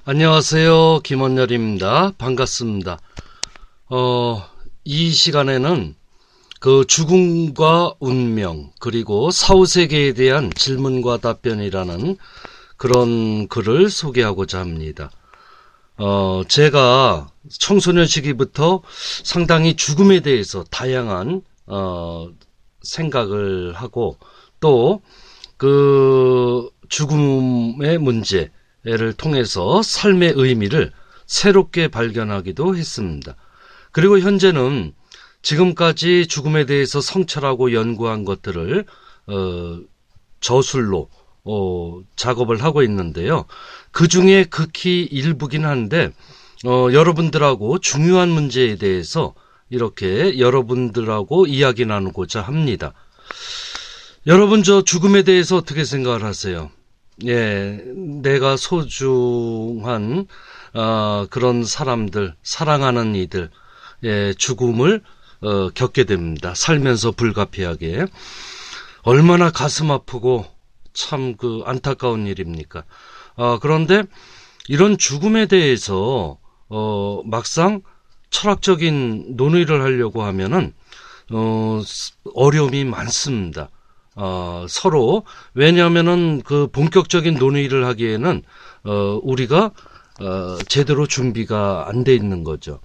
안녕하세요. 김원열입니다. 반갑습니다. 이 시간에는 그 죽음과 운명 그리고 사후세계에 대한 질문과 답변이라는 그런 글을 소개하고자 합니다. 제가 청소년 시기부터 상당히 죽음에 대해서 다양한 생각을 하고 또 그 죽음의 문제를 통해서 삶의 의미를 새롭게 발견하기도 했습니다. 그리고 현재는 지금까지 죽음에 대해서 성찰하고 연구한 것들을 저술로 작업을 하고 있는데요. 그 중에 극히 일부긴 한데 여러분들하고 중요한 문제에 대해서 이렇게 여러분들하고 이야기 나누고자 합니다. 여러분, 저 죽음에 대해서 어떻게 생각을 하세요? 예, 내가 소중한 그런 사람들, 사랑하는 이들, 예, 죽음을 겪게 됩니다. 살면서 불가피하게. 얼마나 가슴 아프고 참 그 안타까운 일입니까? 그런데 이런 죽음에 대해서 막상 철학적인 논의를 하려고 하면은 어려움이 많습니다. 서로. 왜냐하면은 그 본격적인 논의를 하기에는 우리가 제대로 준비가 안 돼 있는 거죠.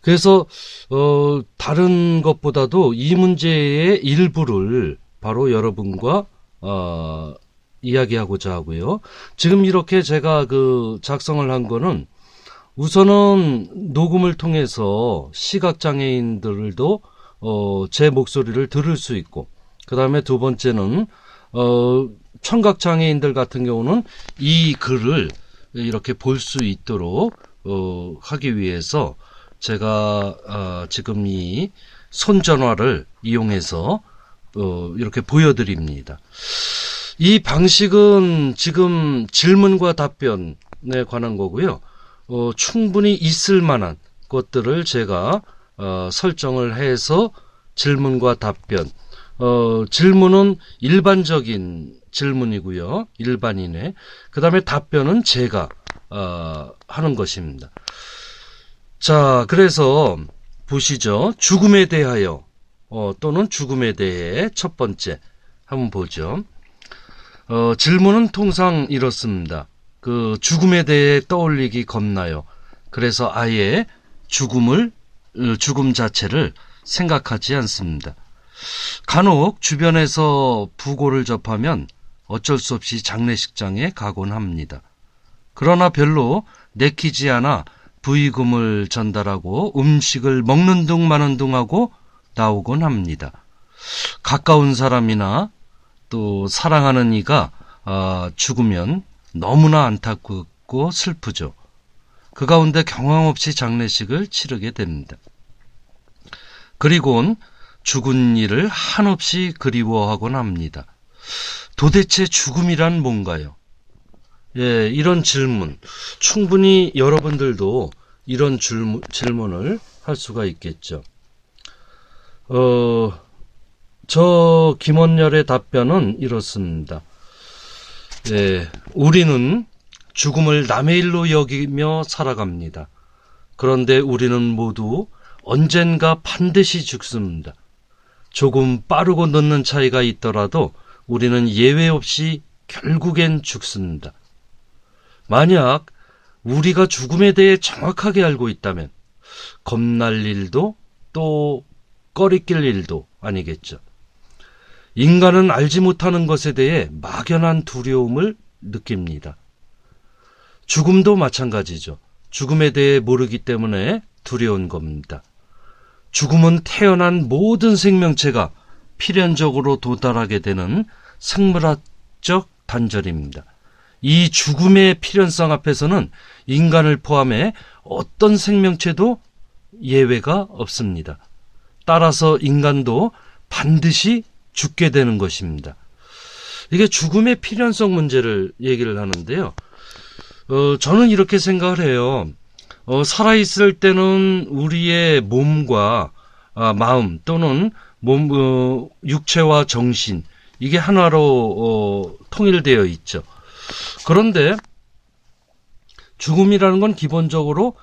그래서 다른 것보다도 이 문제의 일부를 바로 여러분과 이야기하고자 하고요. 지금 이렇게 제가 그 작성을 한 거는 우선은 녹음을 통해서 시각장애인들도 제 목소리를 들을 수 있고, 그 다음에 두 번째는 청각장애인들 같은 경우는 이 글을 이렇게 볼 수 있도록 하기 위해서 제가 지금 이 손전화를 이용해서 이렇게 보여드립니다. 이 방식은 지금 질문과 답변에 관한 거고요. 충분히 있을 만한 것들을 제가 설정을 해서 질문과 답변, 질문은 일반적인 질문이고요. 일반인의. 그 다음에 답변은 제가 하는 것입니다. 자, 그래서 보시죠. 죽음에 대하여 또는 죽음에 대해 첫 번째 한번 보죠. 질문은 통상 이렇습니다. 그 죽음에 대해 떠올리기 겁나요. 그래서 아예 죽음 자체를 생각하지 않습니다. 간혹 주변에서 부고를 접하면 어쩔 수 없이 장례식장에 가곤 합니다. 그러나 별로 내키지 않아 부의금을 전달하고 음식을 먹는 둥 마는 둥 하고 나오곤 합니다. 가까운 사람이나 또 사랑하는 이가 죽으면 너무나 안타깝고 슬프죠. 그 가운데 경황 없이 장례식을 치르게 됩니다. 그리고는 죽은 이를 한없이 그리워하곤 합니다. 도대체 죽음이란 뭔가요? 예, 이런 질문. 충분히 여러분들도 이런 질문을 할 수가 있겠죠. 저 김원열의 답변은 이렇습니다. 예, 우리는 죽음을 남의 일로 여기며 살아갑니다. 그런데 우리는 모두 언젠가 반드시 죽습니다. 조금 빠르고 늦는 차이가 있더라도 우리는 예외 없이 결국엔 죽습니다. 만약 우리가 죽음에 대해 정확하게 알고 있다면 겁날 일도 또 꺼리낄 일도 아니겠죠. 인간은 알지 못하는 것에 대해 막연한 두려움을 느낍니다. 죽음도 마찬가지죠. 죽음에 대해 모르기 때문에 두려운 겁니다. 죽음은 태어난 모든 생명체가 필연적으로 도달하게 되는 생물학적 단절입니다. 이 죽음의 필연성 앞에서는 인간을 포함해 어떤 생명체도 예외가 없습니다. 따라서 인간도 반드시 죽게 되는 것입니다. 이게 죽음의 필연성 문제를 얘기를 하는데요. 저는 이렇게 생각을 해요. 살아있을 때는 우리의 몸과 마음 또는 육체와 정신, 이게 하나로 통일되어 있죠. 그런데 죽음이라는 건 기본적으로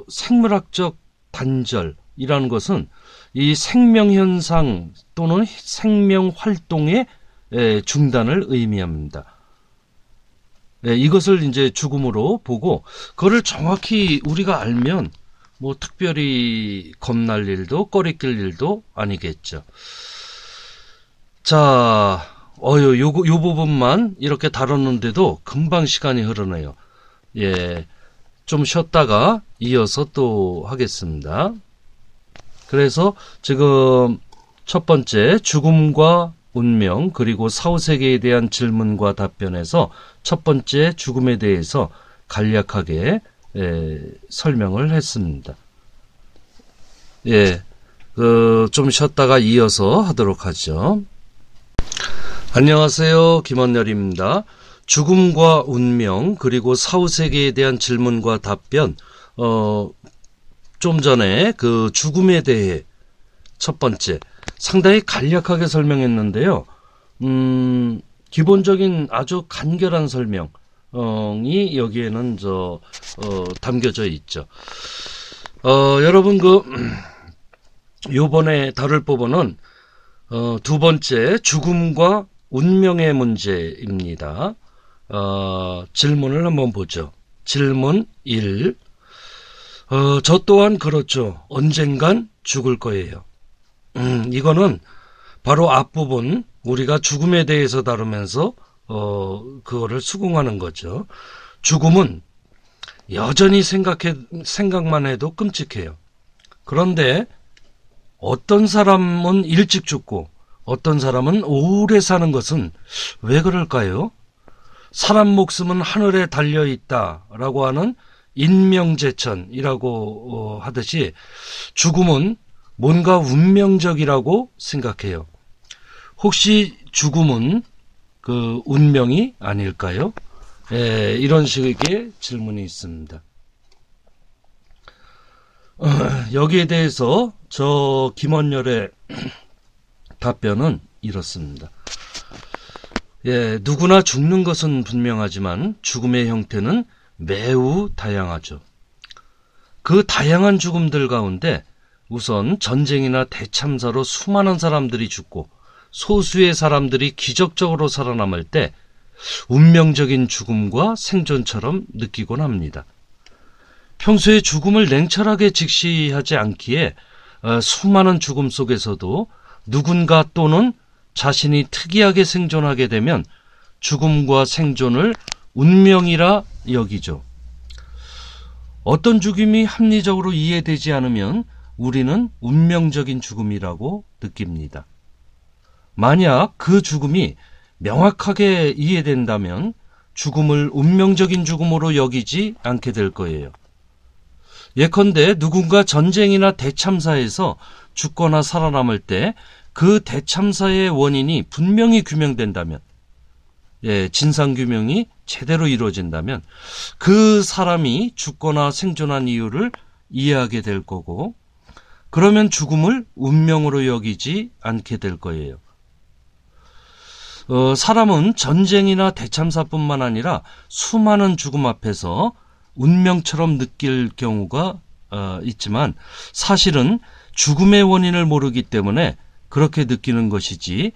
생물학적 단절이라는 것은 이 생명현상 또는 생명활동의 중단을 의미합니다. 이것을 이제 죽음으로 보고, 그거를 정확히 우리가 알면 뭐 특별히 겁날 일도 꺼리낄 일도 아니겠죠. 자, 요 부분만 이렇게 다뤘는데도 금방 시간이 흐르네요. 예, 좀 쉬었다가 이어서 또 하겠습니다. 그래서 지금 첫 번째 죽음과 운명 그리고 사후세계에 대한 질문과 답변에서 첫 번째 죽음에 대해서 간략하게 설명을 했습니다. 예, 좀 쉬었다가 이어서 하도록 하죠. 안녕하세요, 김원열입니다. 죽음과 운명 그리고 사후세계에 대한 질문과 답변, 좀 전에 그 죽음에 대해 첫 번째 상당히 간략하게 설명했는데요. 기본적인 아주 간결한 설명이 여기에는 담겨져 있죠. 여러분 요번에 다룰 부분은 두 번째 죽음과 운명의 문제입니다. 질문을 한번 보죠. 질문 1. 저 또한 그렇죠. 언젠간 죽을 거예요. 이거는 바로 앞부분 우리가 죽음에 대해서 다루면서 그거를 수긍하는 거죠. 죽음은 여전히 생각만 해도 끔찍해요. 그런데 어떤 사람은 일찍 죽고 어떤 사람은 오래 사는 것은 왜 그럴까요? 사람 목숨은 하늘에 달려있다라고 하는 인명재천이라고 하듯이 죽음은 뭔가 운명적이라고 생각해요. 혹시 죽음은 그 운명이 아닐까요? 이런 식의 질문이 있습니다. 여기에 대해서 저 김원열의 답변은 이렇습니다. 누구나 죽는 것은 분명하지만 죽음의 형태는 매우 다양하죠. 그 다양한 죽음들 가운데 우선 전쟁이나 대참사로 수많은 사람들이 죽고 소수의 사람들이 기적적으로 살아남을 때 운명적인 죽음과 생존처럼 느끼곤 합니다. 평소에 죽음을 냉철하게 직시하지 않기에 수많은 죽음 속에서도 누군가 또는 자신이 특이하게 생존하게 되면 죽음과 생존을 운명이라 여기죠. 어떤 죽음이 합리적으로 이해되지 않으면 우리는 운명적인 죽음이라고 느낍니다. 만약 그 죽음이 명확하게 이해된다면 죽음을 운명적인 죽음으로 여기지 않게 될 거예요. 예컨대 누군가 전쟁이나 대참사에서 죽거나 살아남을 때 그 대참사의 원인이 분명히 규명된다면, 진상규명이 제대로 이루어진다면 그 사람이 죽거나 생존한 이유를 이해하게 될 거고, 그러면 죽음을 운명으로 여기지 않게 될 거예요. 사람은 전쟁이나 대참사뿐만 아니라 수많은 죽음 앞에서 운명처럼 느낄 경우가 있지만 사실은 죽음의 원인을 모르기 때문에 그렇게 느끼는 것이지,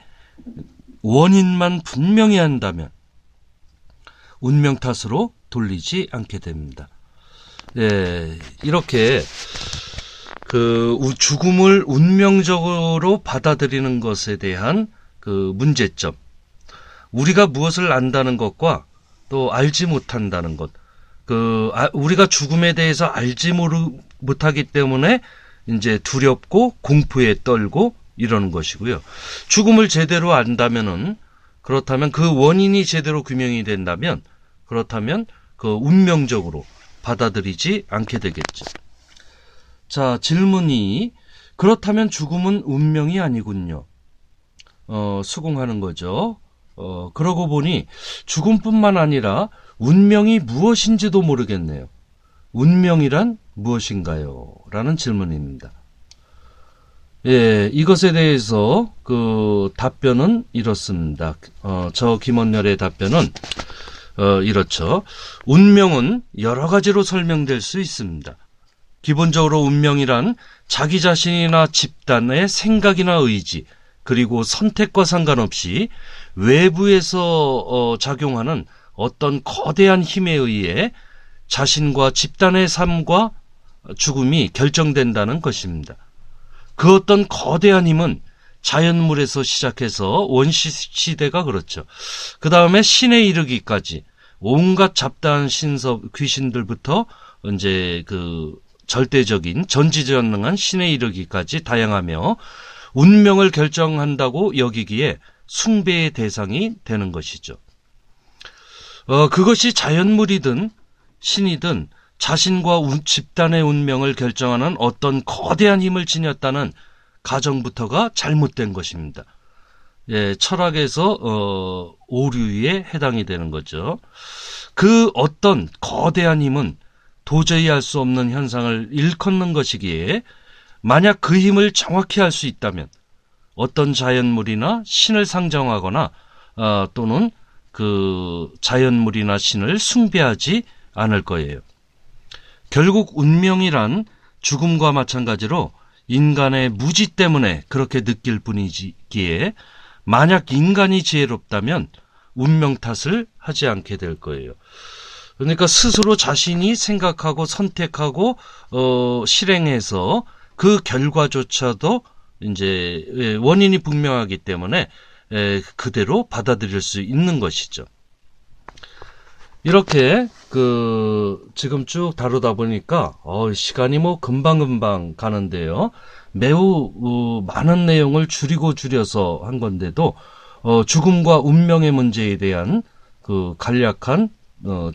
원인만 분명히 한다면 운명 탓으로 돌리지 않게 됩니다. 이렇게 그 죽음을 운명적으로 받아들이는 것에 대한 그 문제점, 우리가 무엇을 안다는 것과 또 알지 못한다는 것, 우리가 죽음에 대해서 알지 못하기 때문에 이제 두렵고 공포에 떨고 이러는 것이고요. 죽음을 제대로 안다면은, 그렇다면 그 원인이 제대로 규명이 된다면, 그렇다면 그 운명적으로 받아들이지 않게 되겠죠. 자, 질문이, 그렇다면 죽음은 운명이 아니군요. 수긍하는 거죠. 그러고 보니 죽음뿐만 아니라 운명이 무엇인지도 모르겠네요. 운명이란 무엇인가요? 라는 질문입니다. 이것에 대해서 그 답변은 이렇습니다. 저 김원열의 답변은 이렇죠. 운명은 여러 가지로 설명될 수 있습니다. 기본적으로 운명이란 자기 자신이나 집단의 생각이나 의지, 그리고 선택과 상관없이 외부에서 작용하는 어떤 거대한 힘에 의해 자신과 집단의 삶과 죽음이 결정된다는 것입니다. 그 어떤 거대한 힘은 자연물에서 시작해서 원시시대가 그렇죠. 그 다음에 신에 이르기까지 온갖 잡다한 귀신들부터 이제 그 절대적인 전지전능한 신에 이르기까지 다양하며 운명을 결정한다고 여기기에 숭배의 대상이 되는 것이죠. 그것이 자연물이든 신이든 자신과 집단의 운명을 결정하는 어떤 거대한 힘을 지녔다는 가정부터가 잘못된 것입니다. 예, 철학에서 오류에 해당이 되는 거죠. 그 어떤 거대한 힘은 도저히 알 수 없는 현상을 일컫는 것이기에 만약 그 힘을 정확히 알 수 있다면 어떤 자연물이나 신을 상정하거나 또는 그 자연물이나 신을 숭배하지 않을 거예요. 결국 운명이란 죽음과 마찬가지로 인간의 무지 때문에 그렇게 느낄 뿐이기에 만약 인간이 지혜롭다면 운명 탓을 하지 않게 될 거예요. 그러니까 스스로 자신이 생각하고 선택하고 실행해서 그 결과조차도 이제 원인이 분명하기 때문에 그대로 받아들일 수 있는 것이죠. 이렇게 지금 쭉 다루다 보니까 시간이 뭐 금방금방 가는데요. 매우 많은 내용을 줄여서 한 건데도 죽음과 운명의 문제에 대한 그 간략한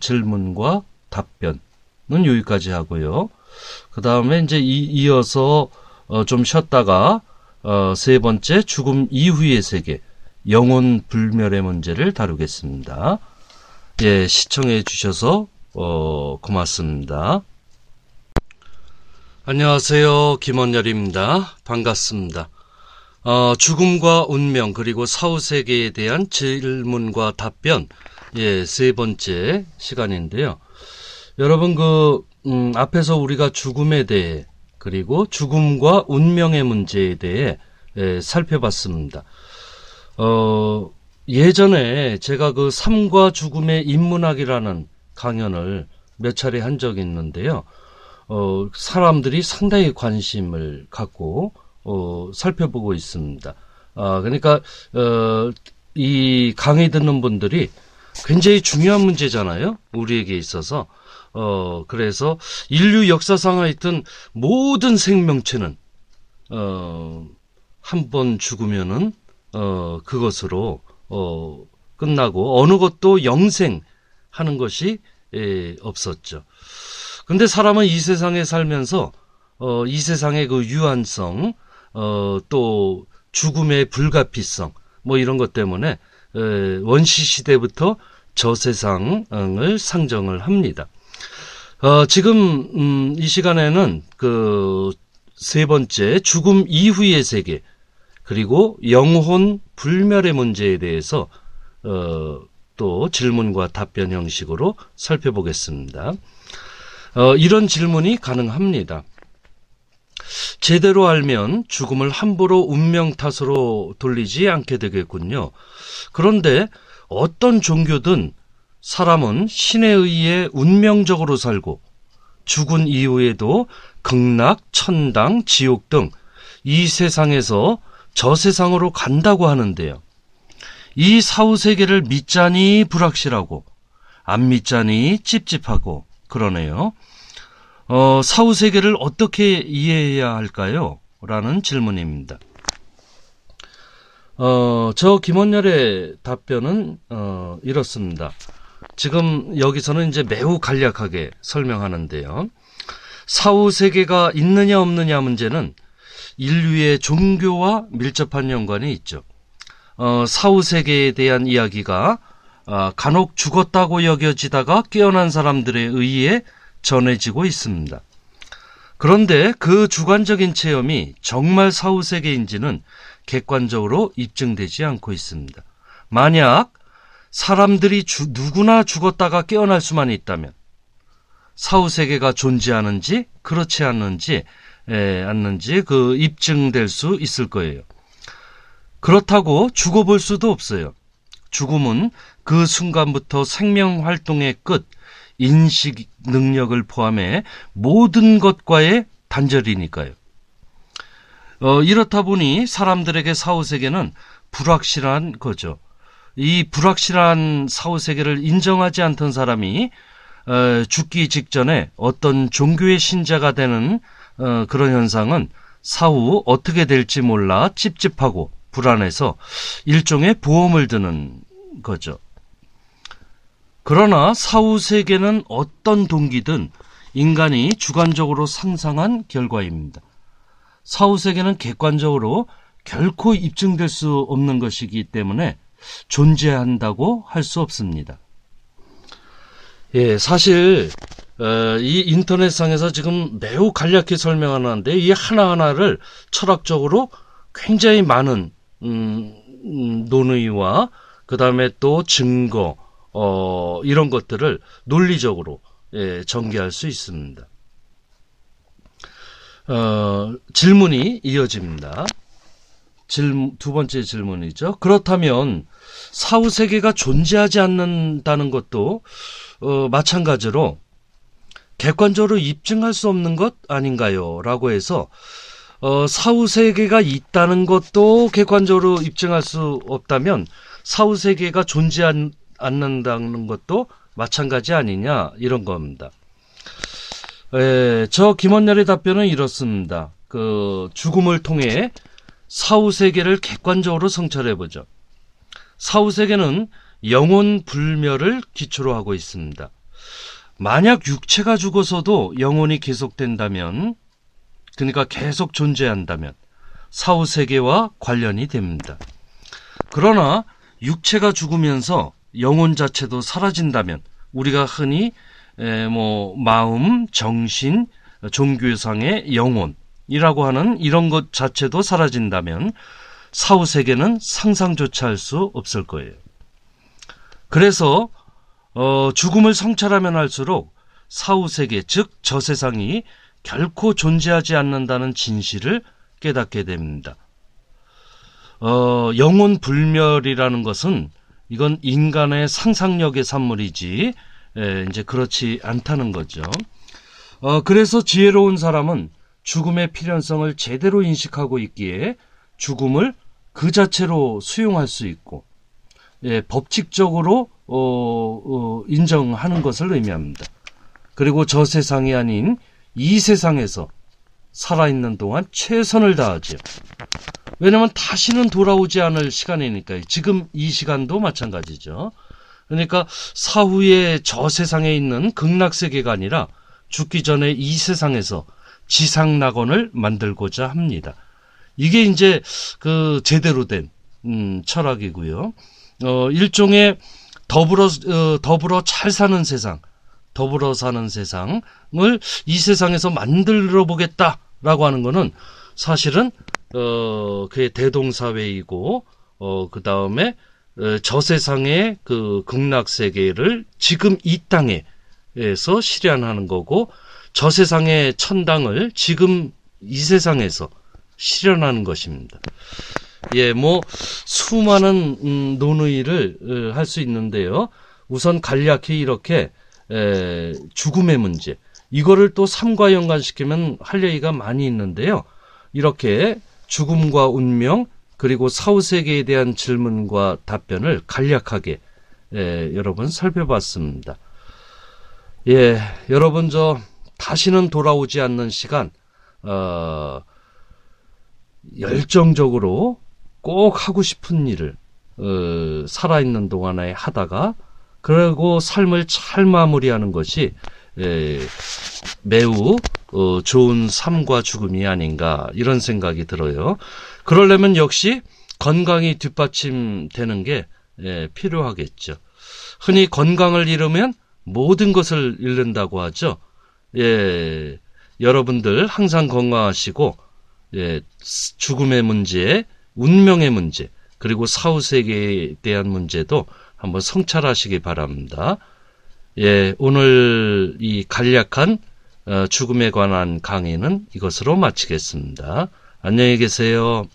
질문과 답변은 여기까지 하고요. 그 다음에 이제 이어서 좀 쉬었다가 세 번째 죽음 이후의 세계, 영혼 불멸의 문제를 다루겠습니다. 예, 시청해 주셔서 고맙습니다. 안녕하세요. 김원열입니다. 반갑습니다. 죽음과 운명 그리고 사후세계에 대한 질문과 답변, 예, 세 번째 시간인데요. 여러분 앞에서 우리가 죽음에 대해 그리고 죽음과 운명의 문제에 대해 살펴봤습니다. 예전에 제가 삶과 죽음의 인문학이라는 강연을 몇 차례 한 적이 있는데요. 사람들이 상당히 관심을 갖고 살펴보고 있습니다. 그러니까 이 강의 듣는 분들이 굉장히 중요한 문제잖아요. 우리에게 있어서. 그래서 인류 역사상 하여튼 모든 생명체는 한 번 죽으면은 그것으로 끝나고 어느 것도 영생하는 것이 없었죠. 근데 사람은 이 세상에 살면서 이 세상의 그 유한성, 또 죽음의 불가피성, 뭐 이런 것 때문에 원시 시대부터 저 세상을 상정을 합니다. 지금 이 시간에는 세 번째 죽음 이후의 세계 그리고 영혼 불멸의 문제에 대해서 또 질문과 답변 형식으로 살펴보겠습니다. 이런 질문이 가능합니다. 제대로 알면 죽음을 함부로 운명 탓으로 돌리지 않게 되겠군요. 그런데 어떤 종교든 사람은 신에 의해 운명적으로 살고 죽은 이후에도 극락, 천당, 지옥 등 이 세상에서 저 세상으로 간다고 하는데요. 이 사후세계를 믿자니 불확실하고 안 믿자니 찝찝하고 그러네요. 사후세계를 어떻게 이해해야 할까요? 라는 질문입니다. 저 김원열의 답변은 이렇습니다. 지금 여기서는 이제 매우 간략하게 설명하는데요. 사후세계가 있느냐 없느냐 문제는 인류의 종교와 밀접한 연관이 있죠. 사후세계에 대한 이야기가 간혹 죽었다고 여겨지다가 깨어난 사람들에 의해 전해지고 있습니다. 그런데 그 주관적인 체험이 정말 사후세계인지는 객관적으로 입증되지 않고 있습니다. 만약 사람들이 누구나 죽었다가 깨어날 수만 있다면 사후세계가 존재하는지 그렇지 않는지 입증될 수 있을 거예요. 그렇다고 죽어볼 수도 없어요. 죽음은 그 순간부터 생명활동의 끝, 인식 능력을 포함해 모든 것과의 단절이니까요. 이렇다 보니 사람들에게 사후세계는 불확실한 거죠. 이 불확실한 사후세계를 인정하지 않던 사람이 죽기 직전에 어떤 종교의 신자가 되는 그런 현상은 사후 어떻게 될지 몰라 찝찝하고 불안해서 일종의 보험을 드는 거죠. 그러나 사후세계는 어떤 동기든 인간이 주관적으로 상상한 결과입니다. 사후세계는 객관적으로 결코 입증될 수 없는 것이기 때문에 존재한다고 할 수 없습니다. 사실 이 인터넷상에서 지금 매우 간략히 설명하는데 이 하나하나를 철학적으로 굉장히 많은 논의와 그 다음에 또 증거 이런 것들을 논리적으로 전개할 수 있습니다. 질문이 이어집니다. 두 번째 질문이죠. 그렇다면 사후세계가 존재하지 않는다는 것도 마찬가지로 객관적으로 입증할 수 없는 것 아닌가요? 라고 해서 사후세계가 있다는 것도 객관적으로 입증할 수 없다면 사후세계가 존재하지 않는다는 것도 마찬가지 아니냐 이런 겁니다. 저 김원렬의 답변은 이렇습니다. 죽음을 통해 사후세계를 객관적으로 성찰해보죠. 사후세계는 영혼 불멸을 기초로 하고 있습니다. 만약 육체가 죽어서도 영혼이 계속된다면, 그러니까 계속 존재한다면 사후세계와 관련이 됩니다. 그러나 육체가 죽으면서 영혼 자체도 사라진다면 우리가 흔히 마음, 정신, 종교상의 영혼이라고 하는 이런 것 자체도 사라진다면 사후세계는 상상조차 할 수 없을 거예요. 그래서 죽음을 성찰하면 할수록 사후세계, 즉 저세상이 결코 존재하지 않는다는 진실을 깨닫게 됩니다. 영혼 불멸이라는 것은 이건 인간의 상상력의 산물이지 이제 그렇지 않다는 거죠. 그래서 지혜로운 사람은 죽음의 필연성을 제대로 인식하고 있기에 죽음을 그 자체로 수용할 수 있고 법칙적으로 인정하는 것을 의미합니다. 그리고 저 세상이 아닌 이 세상에서 살아있는 동안 최선을 다하죠. 왜냐하면 다시는 돌아오지 않을 시간이니까요. 지금 이 시간도 마찬가지죠. 그러니까 사후에 저 세상에 있는 극락세계가 아니라 죽기 전에 이 세상에서 지상낙원을 만들고자 합니다. 이게 이제 제대로 된 철학이고요. 일종의 더불어 잘 사는 세상, 더불어 사는 세상을 이 세상에서 만들어 보겠다라고 하는 거는 사실은 그게 대동사회이고 그 다음에 저 세상의 극락세계를 지금 이 땅에서 실현하는 거고 저 세상의 천당을 지금 이 세상에서 실현하는 것입니다. 수많은 논의를 할 수 있는데요. 우선 간략히 이렇게 죽음의 문제, 이거를 또 삶과 연관시키면 할 얘기가 많이 있는데요. 이렇게 죽음과 운명 그리고 사후세계에 대한 질문과 답변을 간략하게 여러분 살펴봤습니다. 여러분 다시는 돌아오지 않는 시간 열정적으로 꼭 하고 싶은 일을 살아있는 동안에 하다가 그리고 삶을 잘 마무리하는 것이 매우 좋은 삶과 죽음이 아닌가 이런 생각이 들어요. 그러려면 역시 건강이 뒷받침되는 게 필요하겠죠. 흔히 건강을 잃으면 모든 것을 잃는다고 하죠. 여러분들 항상 건강하시고 죽음의 문제, 운명의 문제, 그리고 사후세계에 대한 문제도 한번 성찰하시기 바랍니다. 예, 오늘 이 간략한 죽음에 관한 강의는 이것으로 마치겠습니다. 안녕히 계세요.